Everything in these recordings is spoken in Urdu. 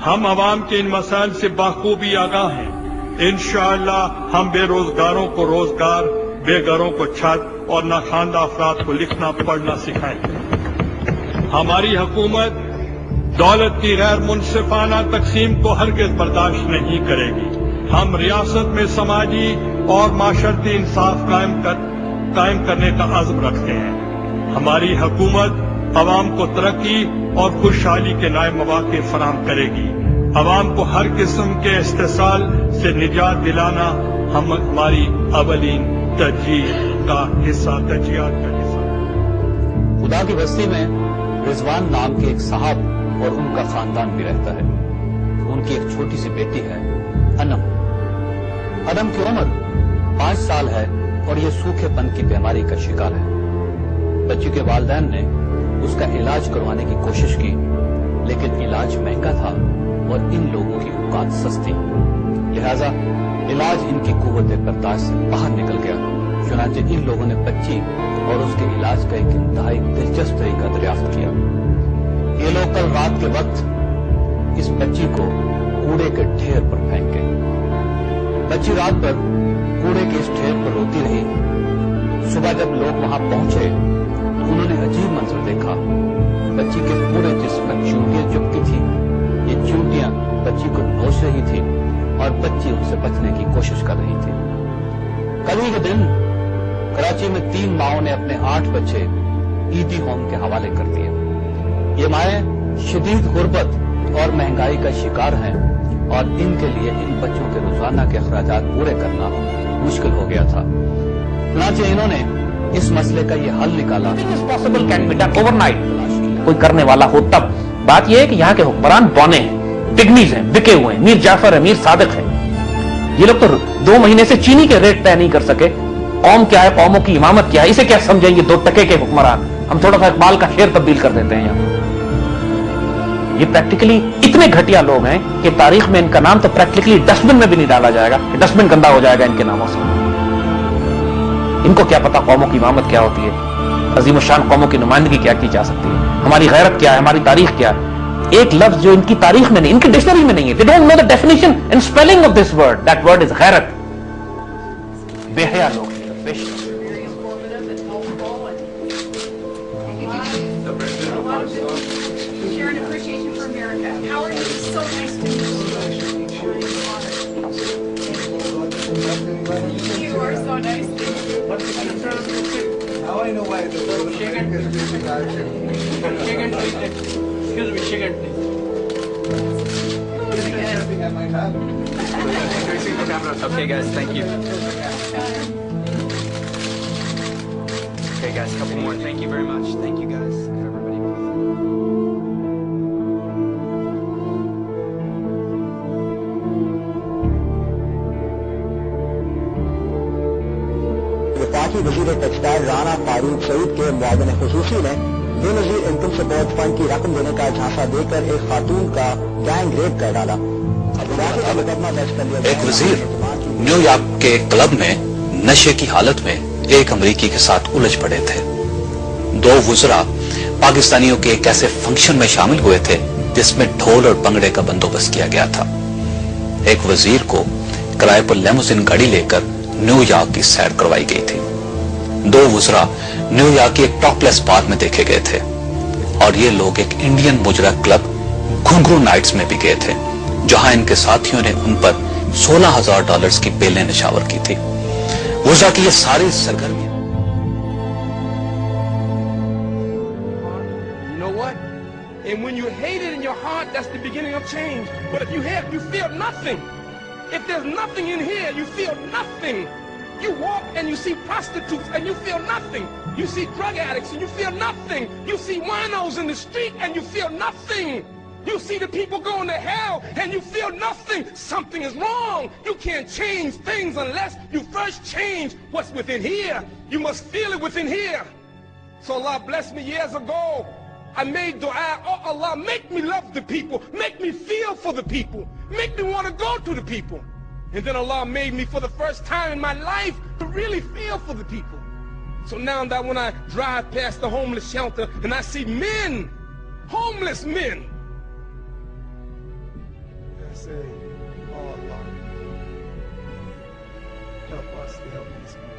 ہم عوام کے ان مسائل سے بخوبی آگاہ ہیں. انشاءاللہ ہم بے روزگاروں کو روزگار، بے گھروں کو چھت اور ناخواندہ افراد کو لکھنا پڑھنا سکھائیں گے. ہماری حکومت دولت کی غیر منصفانہ تقسیم کو ہرگز برداشت نہیں کرے گی. ہم ریاست میں سماجی اور معاشرتی انصاف قائم کرنے کا عزم رکھتے ہیں. ہماری حکومت عوام کو ترقی اور خوشحالی کے نئے مواقع فراہم کرے گی. عوام کو ہر قسم کے استحصال سے نجات دلانا ہماری اولین ترجیحات کا حصہ. خدا کی بستی میں رضوان نام کے ایک صاحب اور ان کا خاندان بھی رہتا ہے. ان کی ایک چھوٹی سی بیٹی ہے انم. انم کی عمر 5 سال ہے اور یہ سوکھے پن کی بیماری کا شکار ہے. بچی کے والدین نے اس کا علاج کروانے کی کوشش کی لیکن علاج مہنگا تھا اور ان لوگوں کی اوقات سستی، لہذا علاج ان کی قوت برداشت سے باہر نکل گیا. چنانچہ ان لوگوں نے بچی اور اس کے علاج کا ایک انتہائی دلچسپ طریقہ دریافت کیا. یہ لوگ کل رات کے وقت اس بچی کو کوڑے کے ڈھیر پر پھینکے. بچی رات بھر کوڑے کے اس ڈھیر پر روتی رہی. صبح جب لوگ وہاں پہنچے تو انہوں نے عجیب منظر دیکھا. بچی کے پورے جسم پر چیونٹیاں چپکی تھی. یہ چیونٹیاں بچی کو نوچ رہی تھی اور بچی ان سے بچنے کی کوشش کر رہی تھی. کل ہی کے دن کراچی میں 3 ماؤں نے اپنے 8 بچے ایدی ہوم کے حوالے کر دیے. یہ مائیں شدید غربت اور مہنگائی کا شکار ہیں اور ان کے لیے ان بچوں کے روزانہ کے اخراجات پورے کرنا مشکل ہو گیا تھا. چنانچہ انہوں نے اس مسئلے کا یہ حل نکالا. کوئی کرنے والا ہو تب. بات یہ ہے کہ یہاں کے حکمران بونے ہیں، پگمیز ہیں، بکے ہوئے ہیں. میر جعفر ہے، میر صادق ہے. یہ لوگ تو 2 مہینے سے چینی کے ریٹ طے نہیں کر سکے. قوم کیا ہے، قوموں کی امامت کیا ہے، اسے کیا سمجھیں گے 2 ٹکے کے حکمران. ہم تھوڑا سا اقبال کا شعر تبدیل کر دیتے ہیں یہاں. یہ پریکٹیکلی اتنے گھٹیا لوگ ہیں کہ تاریخ میں ان کا نام تو پریکٹیکلی ڈسٹ بن میں بھی نہیں ڈالا جائے گا. ڈسٹ بن گندا ہو جائے گا ان کے ناموں سے. ان کو کیا پتا قوموں کی امامت کیا ہوتی ہے، عظیم الشان قوموں کی نمائندگی کیا کی جا سکتی ہے، ہماری غیرت کیا ہے، ہماری تاریخ کیا ہے. ایک لفظ جو ان کی تاریخ میں نہیں، ان کی ڈکشنری میں نہیں ہے. They don't know the definition and spelling of this word. That word is غیرت. بے حیا لوگ ہیں. Share an appreciation for America. Howard, it was so nice to meet you. You are so nice. Now I know why the Shake and excuse me, shake and Okay guys, thank you. Okay guys, couple more. Thank you very much. Thank you guys. Everybody. وفاقی وزیر ٹیکسٹائل رانا فاروق سعید کے معاون خصوصی نے بے نظیر انکم سپورٹ فنڈ کی رقم دینے کا جھانسا دے کر ایک خاتون کا گینگ ریپ کر ڈالا. ایک وزیر نیو یارک کے کلب میں نشے کی حالت میں ایک امریکی کے ساتھ الجھ پڑے تھے. 2 وزراء پاکستانیوں کے ایک ایسے فنکشن میں شامل ہوئے تھے جس میں ڈھول اور بنگڑے کا بندوبست کیا گیا تھا. ایک وزیر کو کرائے پر لیموزین گاڑی لے کر نیو یارک کی سیر کروائی گئی تھی. 2 وزراء نیو یارک کی ایک ٹاپ لیس بار میں دیکھے گئے تھے اور یہ لوگ ایک انڈین مجرا کلب گھنگرو نائٹس میں بھی گئے تھے جہاں ان کے ساتھیوں نے ان پر $16,000 کی بیلیں نشاور کی تھی. وزراء کی یہ ساری سرگرمیاں And when you hate it in your heart, that's the beginning of change. But if you hate, you feel nothing. If there's nothing in here, you feel nothing. You walk and you see prostitutes and you feel nothing. You see drug addicts and you feel nothing. You see winos in the street and you feel nothing. You see the people going to hell and you feel nothing. Something is wrong. You can't change things unless you first change what's within here. You must feel it within here. So Allah blessed me years ago. I made dua, oh Allah, make me love the people, make me feel for the people, make me want to go to the people. And then Allah made me for the first time in my life to really feel for the people. So now that when I drive past the homeless shelter and I see men, homeless men, say, oh Allah, help us to help these people.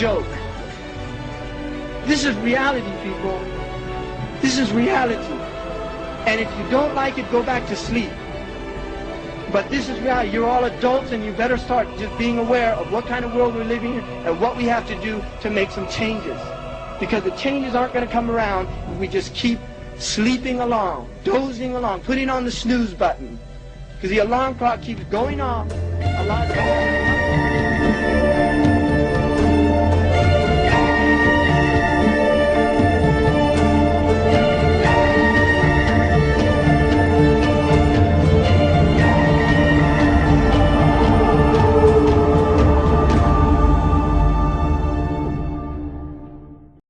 joke. This is reality, people. This is reality. And if you don't like it, go back to sleep. But this is reality. You're all adults and you better start just being aware of what kind of world we're living in and what we have to do to make some changes. Because the changes aren't going to come around if we just keep sleeping along, dozing along, putting on the snooze button. Because the alarm clock keeps going off. A lot of